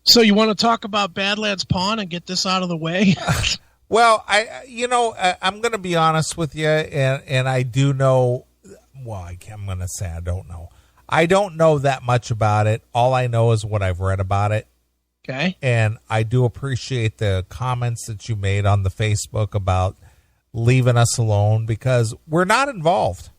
So you want to talk about Badlands Pawn and get this out of the way? Well, I'm going to be honest with you, and I do know. Well, I'm going to say I don't know. I don't know that much about it. All I know is what I've read about it. Okay. And I do appreciate the comments that you made on the Facebook about leaving us alone because we're not involved.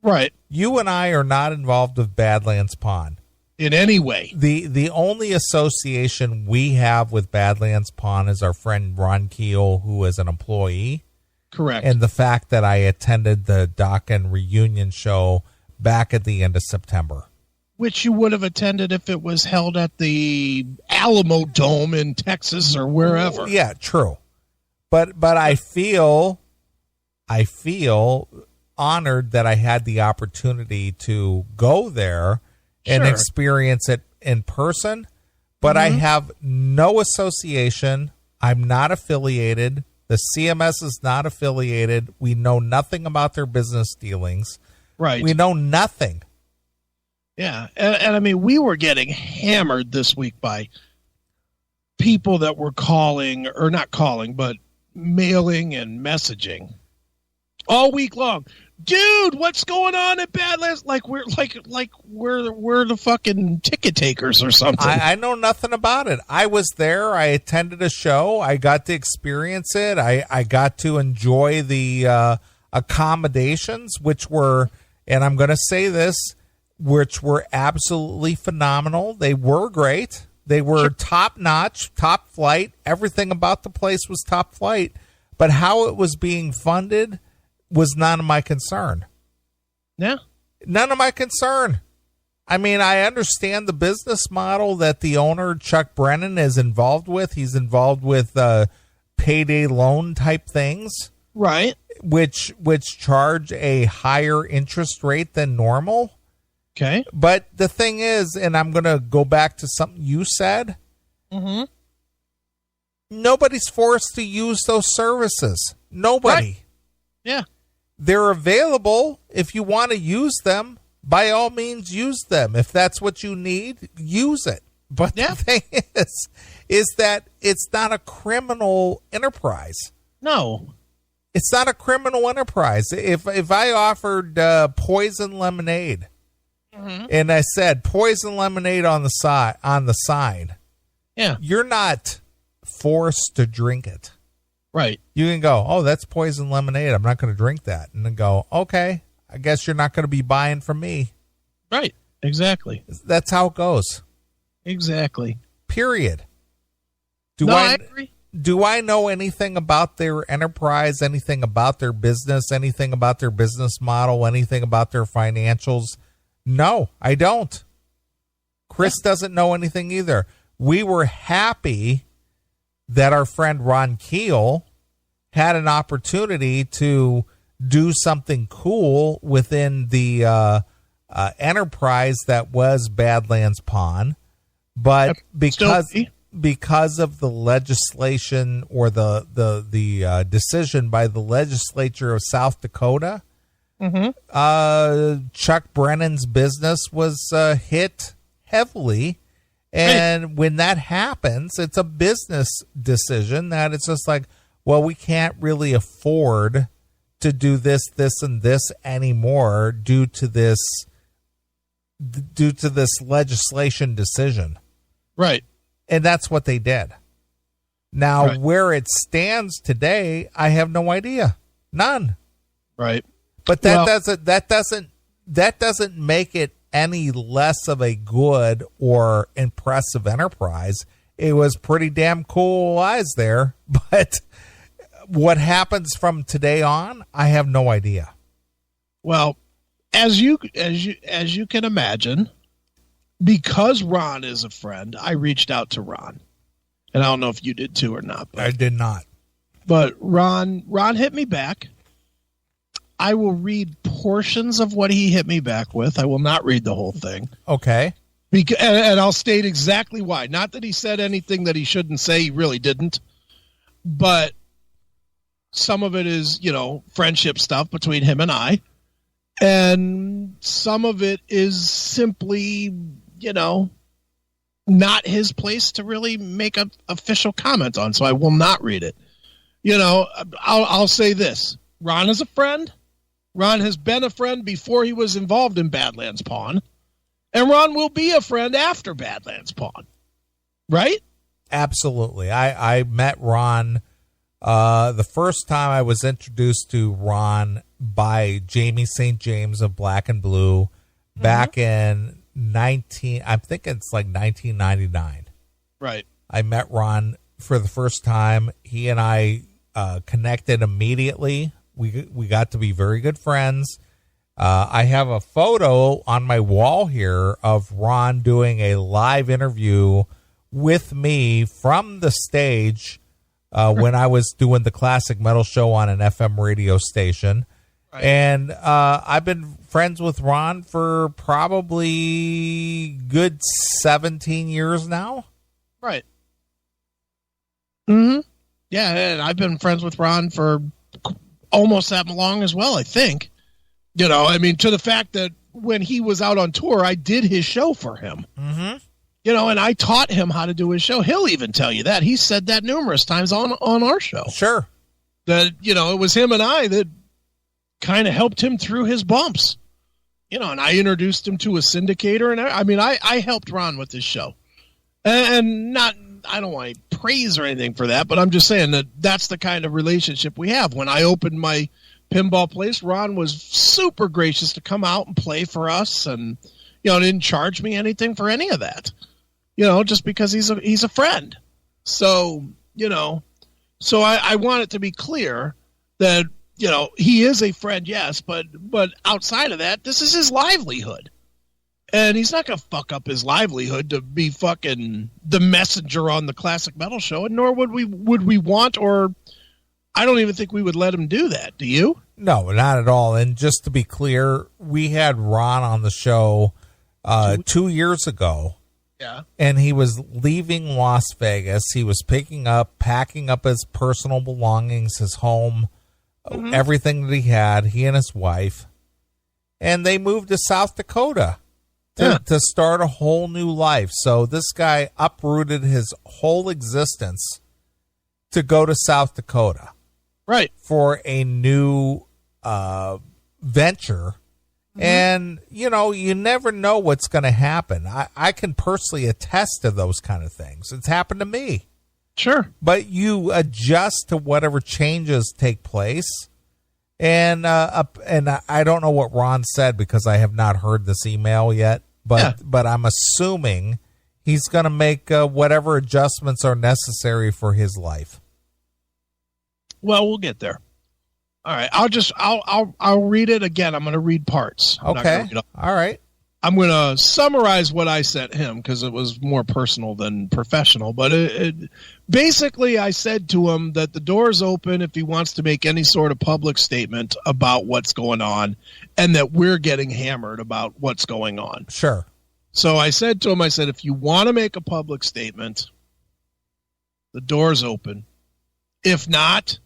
Right. You and I are not involved with Badlands Pawn. In any way. The only association we have with Badlands Pawn is our friend Ron Keel, who is an employee. Correct. And the fact that I attended the Dock and Reunion show back at the end of September. Which you would have attended if it was held at the Alamo Dome in Texas or wherever. Yeah, true. But I feel honored that I had the opportunity to go there and experience it in person. But I have no association. I'm not affiliated. The CMS is not affiliated. We know nothing about their business dealings. Right. We know nothing. Yeah. And I mean, we were getting hammered this week by people that were calling, or not calling, but mailing and messaging all week long. Dude, what's going on at Badlands? Like we're the fucking ticket takers or something. I know nothing about it. I was there. I attended a show. I got to experience it. I got to enjoy the accommodations, which were, and I'm going to say this, which were absolutely phenomenal. They were great. They were top notch, top flight. Everything about the place was top flight. But how it was being funded was none of my concern. Yeah. None of my concern. I mean, I understand the business model that the owner, Chuck Brennan, is involved with. He's involved with payday loan type things. Right. Which charge a higher interest rate than normal. Okay. But the thing is, and I'm going to go back to something you said. Mm-hmm. Nobody's forced to use those services. Nobody. Right. Yeah. They're available. If you want to use them, by all means, use them. If that's what you need, use it. But the thing is that it's not a criminal enterprise. No. It's not a criminal enterprise. If I offered poison lemonade, and I said poison lemonade on the sign, yeah, you're not forced to drink it. Right. You can go, oh, that's poison lemonade. I'm not going to drink that. And then go, okay, I guess you're not going to be buying from me. Right. Exactly. That's how it goes. Exactly. Period. I agree. Do I know anything about their enterprise, anything about their business, anything about their business model, anything about their financials? No, I don't. Chris doesn't know anything either. We were happy that our friend Ron Keel had an opportunity to do something cool within the enterprise that was Badlands Pawn. But because of the legislation or the decision by the legislature of South Dakota, Chuck Brennan's business was hit heavily. And when that happens, it's a business decision that it's just like, well, we can't really afford to do this, and this anymore due to this legislation decision. Right. And that's what they did. Now, where it stands today, I have no idea. None. Right. But that doesn't make it any less of a good or impressive enterprise. It was pretty damn cool eyes there, but what happens from today on, I have no idea. Well, as you can imagine, because Ron is a friend, I reached out to Ron. And I don't know if you did too or not. I did not. But Ron hit me back. I will read portions of what he hit me back with. I will not read the whole thing. Okay. And I'll state exactly why. Not that he said anything that he shouldn't say. He really didn't. But some of it is, friendship stuff between him and I. And some of it is simply, not his place to really make an official comment on, so I will not read it. I'll say this. Ron is a friend. Ron has been a friend before he was involved in Badlands Pawn. And Ron will be a friend after Badlands Pawn. Right? Absolutely. I met Ron the first time I was introduced to Ron by Jamie St. James of Black and Blue back in I think it's like 1999. Right. I met Ron for the first time. He and I connected immediately. We got to be very good friends. I have a photo on my wall here of Ron doing a live interview with me from the stage when I was doing the Classic Metal Show on an FM radio station. Right. And I've been friends with Ron for probably good 17 years now. Right. Mm-hmm. Yeah, and I've been friends with Ron for almost that long as well, I think. To the fact that when he was out on tour, I did his show for him. Mm-hmm. And I taught him how to do his show. He'll even tell you that. He said that numerous times on our show. Sure. That, it was him and I that kind of helped him through his bumps. And I introduced him to a syndicator. And I helped Ron with his show. And I don't want to praise or anything for that, but I'm just saying that that's the kind of relationship we have. When I opened my pinball place, Ron was super gracious to come out and play for us, and didn't charge me anything for any of that. Just because he's a friend. So I want it to be clear that he is a friend, yes, but outside of that, this is his livelihood. And he's not going to fuck up his livelihood to be fucking the messenger on the Classic Metal Show, and nor would we want, or I don't even think we would let him do that. Do you? No, not at all. And just to be clear, we had Ron on the show 2 years ago. Yeah. And he was leaving Las Vegas. He was packing up his personal belongings, his home, everything that he and his wife. And they moved to South Dakota to start a whole new life. So this guy uprooted his whole existence to go to South Dakota. Right. For a new venture. And, you never know what's going to happen. I can personally attest to those kind of things. It's happened to me. Sure. But you adjust to whatever changes take place. And I don't know what Ron said because I have not heard this email yet. But I'm assuming he's going to make whatever adjustments are necessary for his life. Well, we'll get there. All right. I'll read it again. I'm going to read parts. Okay. All right. I'm going to summarize what I sent him because it was more personal than professional. But basically, I said to him that the door's open if he wants to make any sort of public statement about what's going on and that we're getting hammered about what's going on. Sure. So I said to him, if you want to make a public statement, the door's open. If not,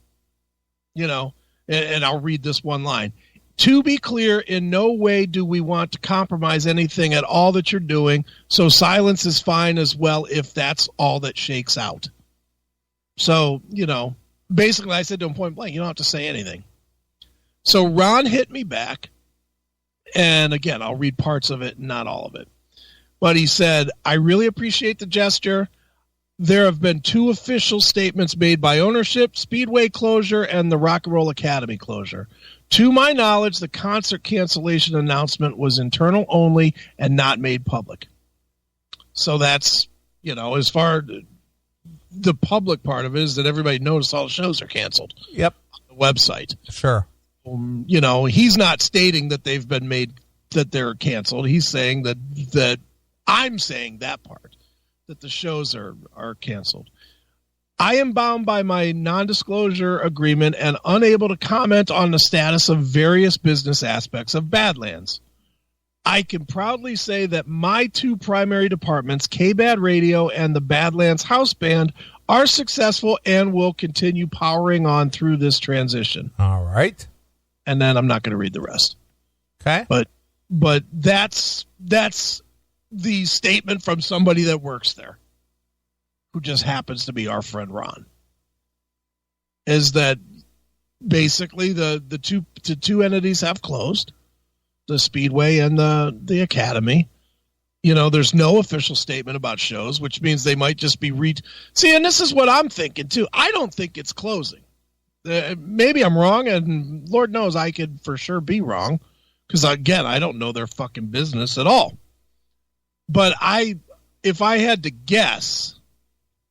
and I'll read this one line. To be clear, in no way do we want to compromise anything at all that you're doing, so silence is fine as well if that's all that shakes out. So, basically I said to him point blank, you don't have to say anything. So Ron hit me back, and again, I'll read parts of it, not all of it. But he said, I really appreciate the gesture. There have been 2 official statements made by ownership, Speedway closure, and the Rock and Roll Academy closure. To my knowledge, the concert cancellation announcement was internal only and not made public. So that's, as far the public part of it is that everybody knows all the shows are canceled. Yep. On the website. Sure. He's not stating that they've been made, that they're canceled. He's saying that I'm saying that part, that the shows are canceled. I am bound by my non-disclosure agreement and unable to comment on the status of various business aspects of Badlands. I can proudly say that my 2 primary departments, K-Bad Radio and the Badlands House Band, are successful and will continue powering on through this transition. All right. And then I'm not going to read the rest. Okay. But that's the statement from somebody that works there, who just happens to be our friend Ron, is that basically the two entities have closed, the Speedway and the Academy. You know, there's no official statement about shows, which means they might just be See, and this is what I'm thinking too. I don't think it's closing. Maybe I'm wrong, and Lord knows I could for sure be wrong, because again, I don't know their fucking business at all. But if I had to guess,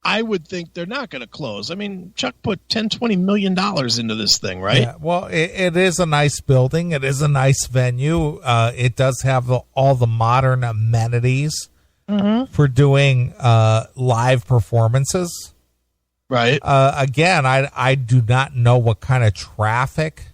I would think they're not going to close. I mean, Chuck put $10-20 million into this thing, right? Yeah, well, it is a nice building. It is a nice venue. It does have all the modern amenities for doing live performances. Right. Again, I do not know what kind of traffic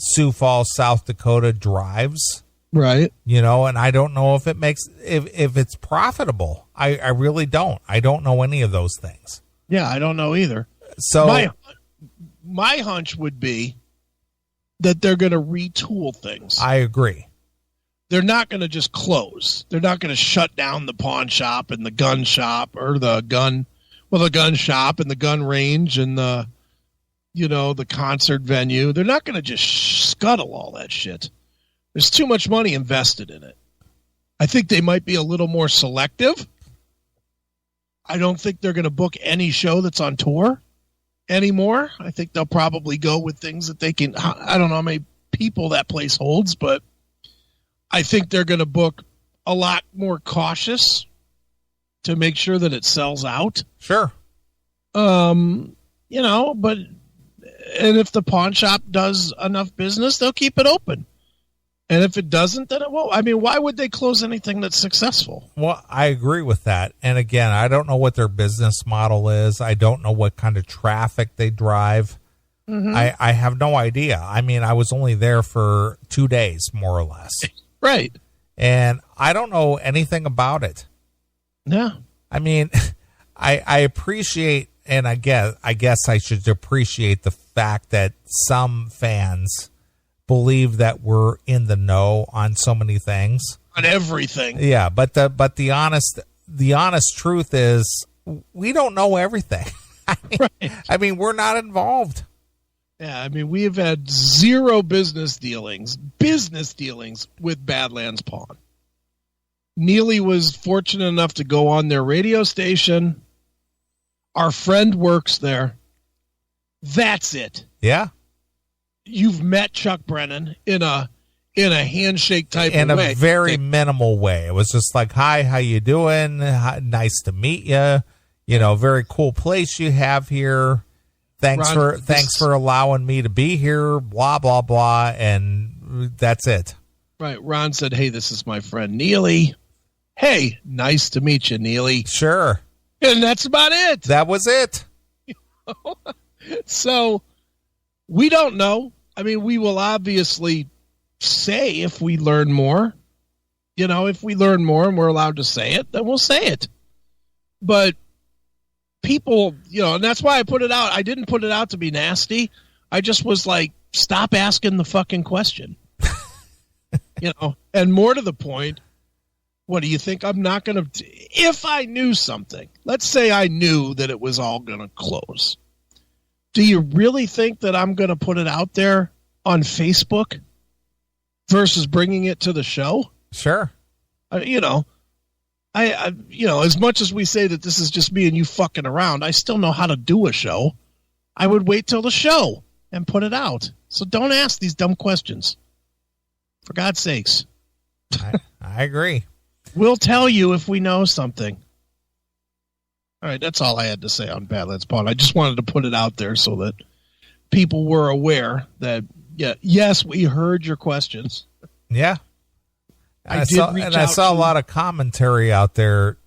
Sioux Falls, South Dakota drives. Right. You know, and I don't know if it if it's profitable. I really don't. I don't know any of those things. Yeah, I don't know either. So my hunch would be that they're going to retool things. I agree. They're not going to just close. They're not going to shut down the pawn shop and the gun shop or the gun shop and the gun range and the concert venue. They're not going to just scuttle all that shit. There's too much money invested in it. I think they might be a little more selective. I don't think they're going to book any show that's on tour anymore. I think they'll probably go with things that they can. I don't know how many people that place holds, but I think they're going to book a lot more cautious to make sure that it sells out. Sure. And if the pawn shop does enough business, they'll keep it open. And if it doesn't, then it won't. I mean, why would they close anything that's successful? Well, I agree with that. And again, I don't know what their business model is. I don't know what kind of traffic they drive. Mm-hmm. I have no idea. I mean, I was only there for 2 days, more or less. Right. And I don't know anything about it. Yeah. I mean, I appreciate, and I guess I should appreciate the fact that some fans believe that we're in the know on so many things, on everything. Yeah, but the honest truth is we don't know everything. I mean, we're not involved. Yeah, I mean, we have had zero business dealings with Badlands Pawn. Neeley was fortunate enough to go on their radio station. Our friend works there. That's it. Yeah. You've met Chuck Brennan in a handshake type of way. In a very minimal way. It was just like, hi, how you doing? Nice to meet you. You know, very cool place you have here. Thanks for allowing me to be here, blah, blah, blah. And that's it. Right. Ron said, hey, this is my friend Neeley. Hey, nice to meet you, Neeley. Sure. And that's about it. That was it. So we don't know. I mean, we will obviously say if we learn more. You know, if we learn more and we're allowed to say it, then we'll say it. But people, and that's why I put it out. I didn't put it out to be nasty. I just was like, stop asking the fucking question. And more to the point, what do you think I'm not going to... If I knew something, let's say I knew that it was all going to close. Do you really think that I'm going to put it out there on Facebook versus bringing it to the show? Sure. As much as we say that this is just me and you fucking around, I still know how to do a show. I would wait till the show and put it out. So don't ask these dumb questions. For God's sakes. I agree. We'll tell you if we know something. All right, that's all I had to say on Badlands Pawn. I just wanted to put it out there so that people were aware that, yes, we heard your questions. Yeah. I saw a lot of commentary out there.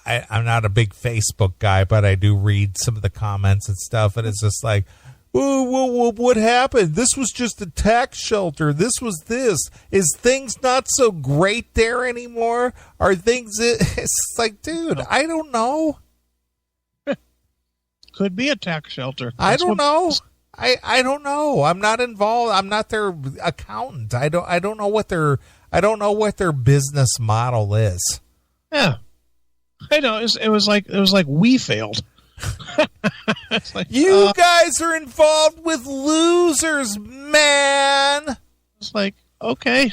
I'm not a big Facebook guy, but I do read some of the comments and stuff, and it's just like, whoa, what happened? This was just a tax shelter. This was this. Is things not so great there anymore? Are things... It's like, dude, I don't know. Could be a tax shelter. I don't know. I don't know. I'm not involved. I'm not their accountant. I don't know what their I don't know what their business model is. Yeah. I know. It was like we failed. It's like, you guys are involved with losers, man. It's like, okay.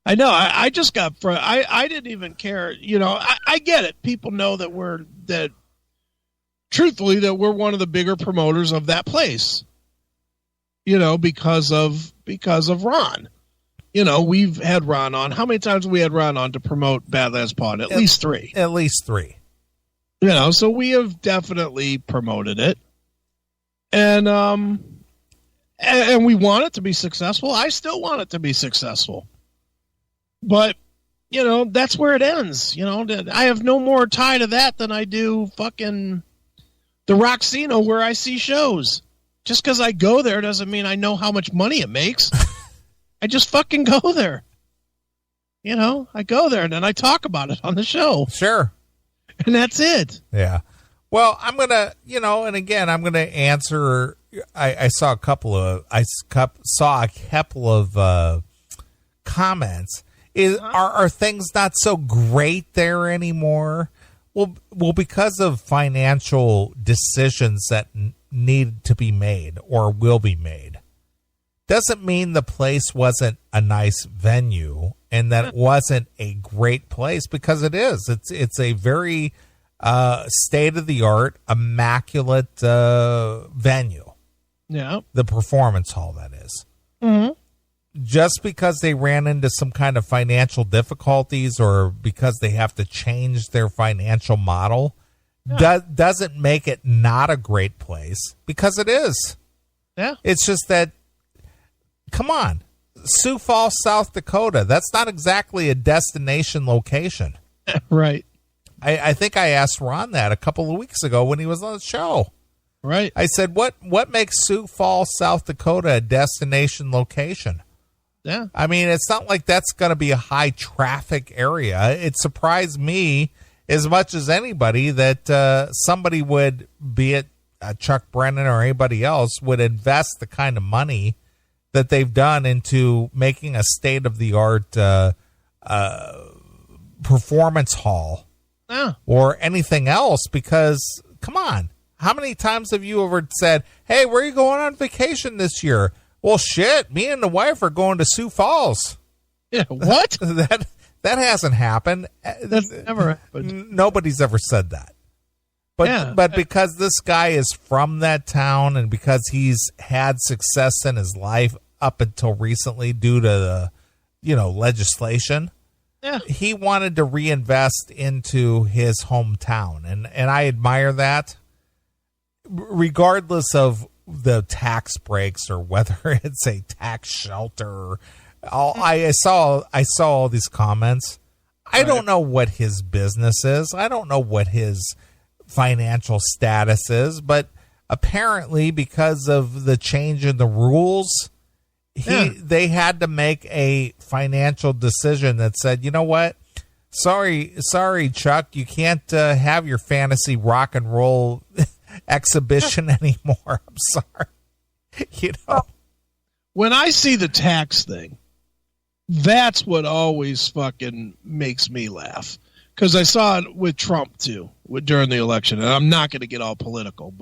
I know. I just got I didn't even care. You know, I get it. People know that truthfully, that we're one of the bigger promoters of that place. You know, because of Ron. You know, we've had Ron on. How many times have we had Ron on to promote Badlands Pawn? At least 3. At least 3. You know, so we have definitely promoted it. And we want it to be successful. I still want it to be successful. But, you know, that's where it ends. You know, I have no more tie to that than I do fucking the Roxino where I see shows. Just because I go there doesn't mean I know how much money it makes. I just fucking go there. You know, I go there and then I talk about it on the show. Sure. And that's it. Yeah. Well, I'm going to, you know, and again, I'm going to answer. I saw a couple of comments. Are things not so great there anymore? Well, because of financial decisions that need to be made or will be made, doesn't mean the place wasn't a nice venue and that it wasn't a great place, because it is. It's a very state-of-the-art, immaculate venue. Yeah. The performance hall, that is. Mm-hmm. Just because they ran into some kind of financial difficulties or because they have to change their financial model doesn't make it not a great place, because it is. Yeah. It's just that, come on, Sioux Falls, South Dakota, that's not exactly a destination location. Right. I think I asked Ron that a couple of weeks ago when he was on the show. Right. I said, what makes Sioux Falls, South Dakota a destination location? Yeah. I mean, it's not like that's going to be a high traffic area. It surprised me as much as anybody that somebody would, be it Chuck Brennan or anybody else, would invest the kind of money that they've done into making a state-of-the-art performance hall or anything else, because, come on, how many times have you ever said, hey, where are you going on vacation this year? Well, shit, me and the wife are going to Sioux Falls. Yeah, what? That hasn't happened. That's never happened. Nobody's ever said that. But because this guy is from that town and because he's had success in his life up until recently due to the, legislation, he wanted to reinvest into his hometown. And I admire that, regardless of the tax breaks or whether it's a tax shelter. I saw all these comments. I don't know what his business is. I don't know what his financial status is, but apparently because of the change in the rules, they had to make a financial decision that said, you know what? Sorry, Chuck, you can't have your fantasy rock and roll exhibition anymore. I'm sorry. When I see the tax thing, that's what always fucking makes me laugh, because I saw it with Trump too during the election, and I'm not going to get all political,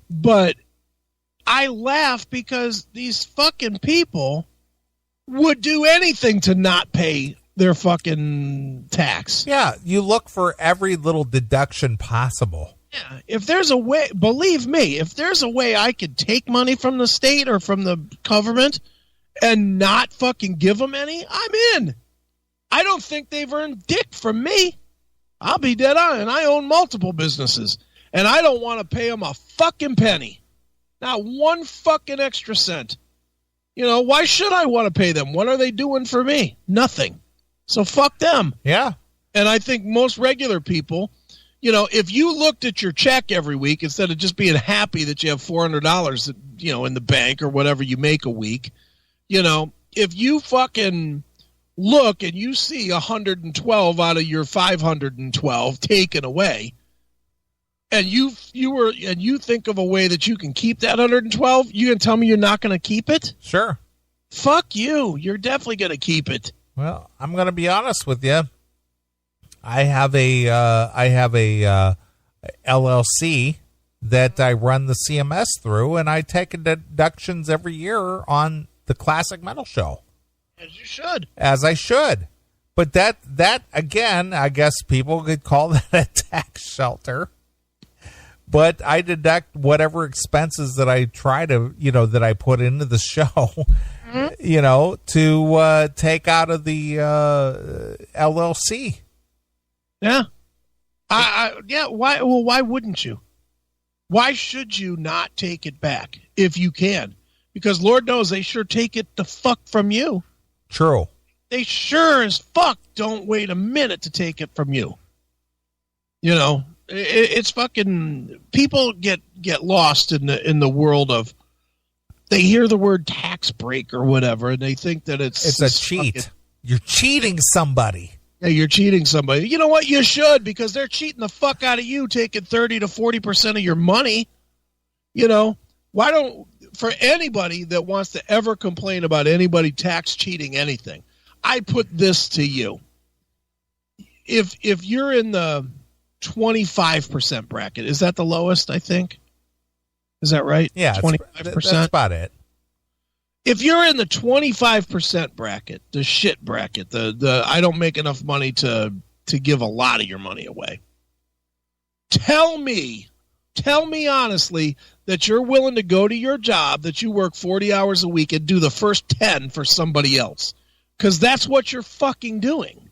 but I laugh because these fucking people would do anything to not pay their fucking tax. Yeah, you look for every little deduction possible. Yeah, if there's a way, believe me, if there's a way I could take money from the state or from the government and not fucking give them any, I'm in. I don't think they've earned dick from me. I'll be dead on, and I own multiple businesses, and I don't want to pay them a fucking penny. Not one fucking extra cent. Why should I want to pay them? What are they doing for me? Nothing. So fuck them. Yeah. And I think most regular people, if you looked at your check every week instead of just being happy that you have $400, in the bank or whatever you make a week, if you fucking look and you see 112 out of your 512 taken away, and you think of a way that you can keep that 112, you gonna tell me you're not gonna keep it? Sure. Fuck you. You're definitely gonna keep it. Well, I'm going to be honest with you. I have a LLC that I run the CMS through, and I take deductions every year on the Classic Metal Show. As you should. As I should. But that again, I guess people could call that a tax shelter. But I deduct whatever expenses that I try to, that I put into the show, to take out of the LLC. Yeah. Yeah. Why? Well, why wouldn't you? Why should you not take it back if you can? Because Lord knows they sure take it the fuck from you. True. They sure as fuck don't wait a minute to take it from you. It's fucking, people get lost in the world of, they hear the word tax break or whatever, and they think that it's a cheat. You're cheating somebody. Yeah, you're cheating somebody. You know what? You should, because they're cheating the fuck out of you, taking 30 to 40% of your money. Why don't, for anybody that wants to ever complain about anybody tax cheating anything, I put this to you. If you're in the 25% bracket, is that the lowest, I think? Is that right? Yeah, 25%. That's about it. If you're in the 25% bracket, the shit bracket, the I don't make enough money to give a lot of your money away. Tell me honestly that you're willing to go to your job that you work 40 hours a week and do the first 10 for somebody else. Because that's what you're fucking doing.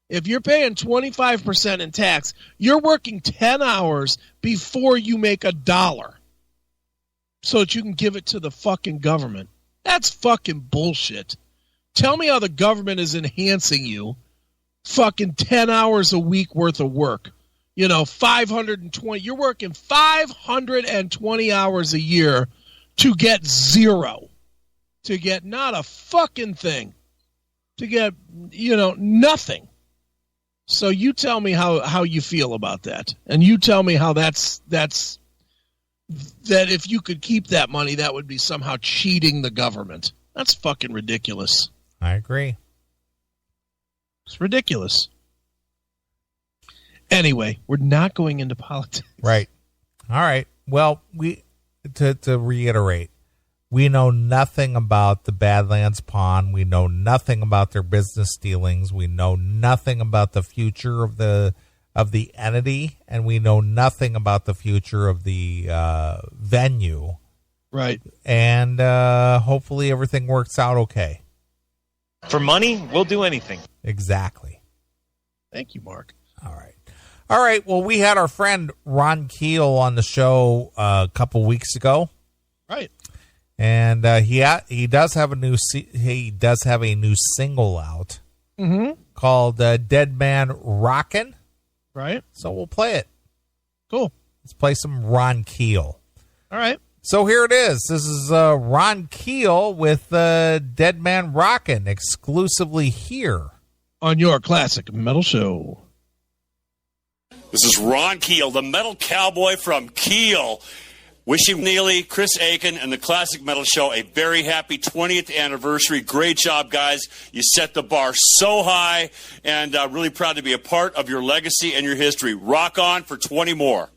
If you're paying 25% in tax, you're working 10 hours before you make $1 so that you can give it to the fucking government. That's fucking bullshit. Tell me how the government is enhancing you fucking 10 hours a week worth of work. 520. You're working 520 hours a year to get zero. To get not a fucking thing. To get, nothing. So you tell me how you feel about that. And you tell me how that if you could keep that money, that would be somehow cheating the government. That's fucking ridiculous. I agree. It's ridiculous. Anyway, we're not going into politics. Right. All right. Well, to reiterate, we know nothing about the Badlands Pawn. We know nothing about their business dealings. We know nothing about the future of the entity, and we know nothing about the future of the venue. Right. And hopefully everything works out okay. For money, we'll do anything. Exactly. Thank you, Mark. All right. Well, we had our friend Ron Keel on the show a couple weeks ago. Right. And he does have a new single out called Dead Man Rockin'. Right. So we'll play it. Cool. Let's play some Ron Keel. All right. So here it is. This is Ron Keel with Dead Man Rockin', exclusively here on your Classic Metal Show. This is Ron Keel, the metal cowboy from Keel, wishing Neeley, Chris Aiken, and the Classic Metal Show a very happy 20th anniversary. Great job, guys. You set the bar so high, and really proud to be a part of your legacy and your history. Rock on for 20 more.